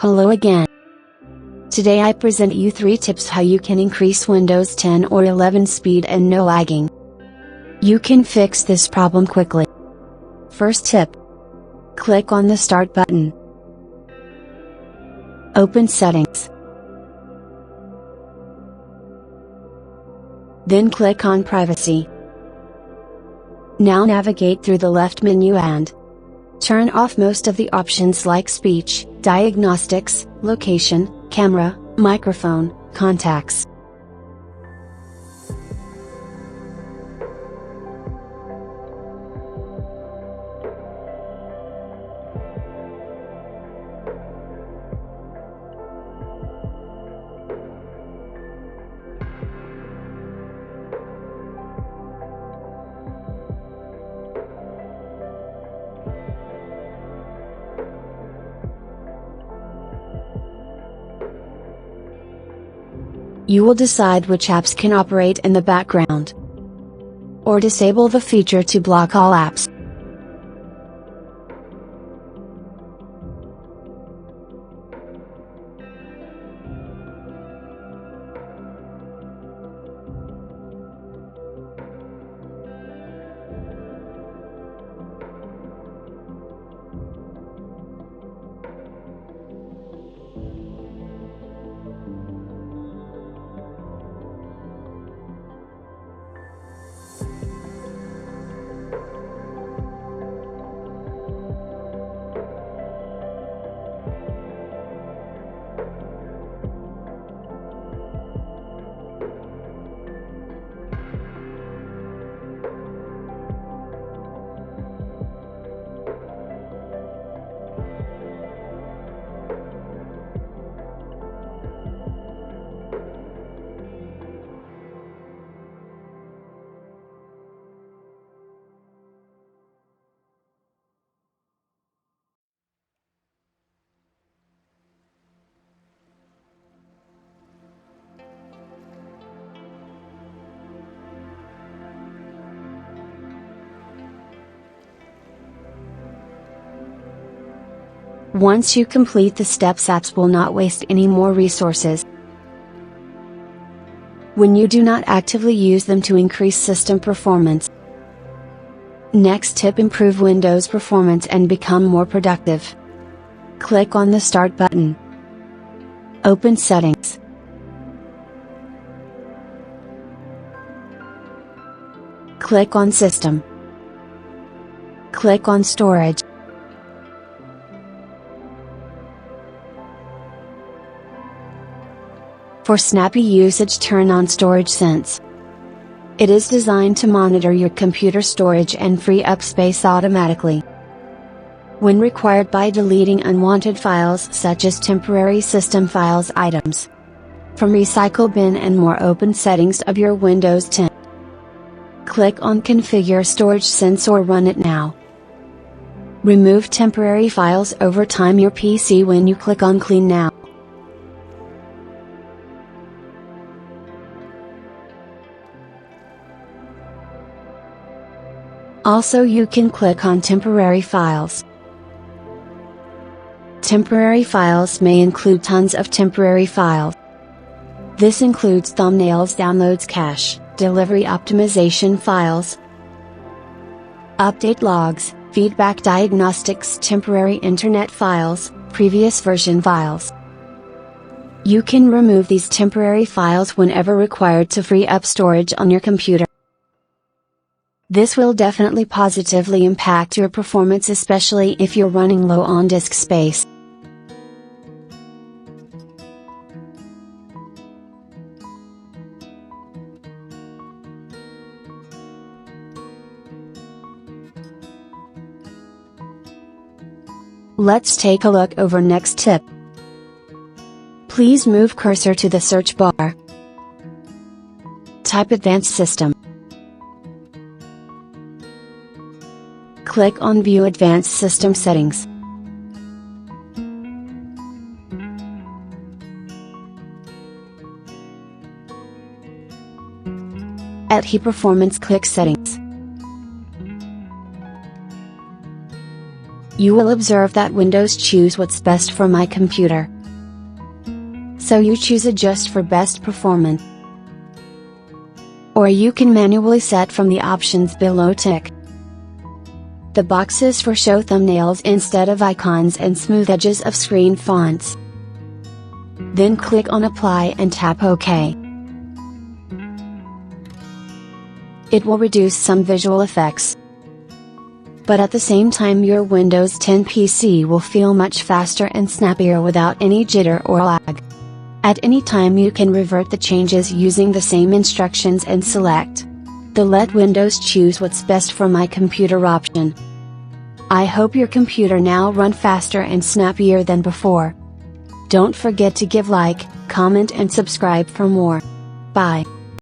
Hello again. Today I present you 3 tips how you can increase Windows 10 or 11 speed and no lagging. You can fix this problem quickly. First tip. Click on the Start button. Open Settings. Then click on Privacy. Now navigate through the left menu and turn off most of the options like speech, diagnostics, location, camera, microphone, contacts. You will decide which apps can operate in the background, or disable the feature to block all apps. Once you complete the steps, apps will not waste any more resources when you do not actively use them to increase system performance. Next tip: improve Windows performance and become more productive. Click on the Start button. Open Settings. Click on System. Click on Storage. For snappy usage, turn on Storage Sense. It is designed to monitor your computer storage and free up space automatically when required by deleting unwanted files such as temporary system files, items from Recycle Bin and more. Open Settings of your Windows 10. Click on Configure Storage Sense or run it now. Remove temporary files over time your PC when you click on Clean Now. Also, you can click on Temporary Files. Temporary files may include tons of temporary files. This includes thumbnails, downloads, cache, delivery optimization files, update logs, feedback, diagnostics, temporary internet files, previous version files. You can remove these temporary files whenever required to free up storage on your computer. This will definitely positively impact your performance, especially if you're running low on disk space. Let's take a look over next tip. Please move cursor to the search bar. Type Advanced System. Click on View Advanced System Settings. At Heat Performance, click Settings. You will observe that Windows choose what's best for my computer. So you choose Adjust for best performance. Or you can manually set from the options below. Tick the boxes for show thumbnails instead of icons and smooth edges of screen fonts. Then click on Apply and tap OK. It will reduce some visual effects, but at the same time your Windows 10 PC will feel much faster and snappier without any jitter or lag. At any time you can revert the changes using the same instructions and select the Let Windows choose what's best for my computer option. I hope your computer now run faster and snappier than before. Don't forget to give like, comment and subscribe for more. Bye.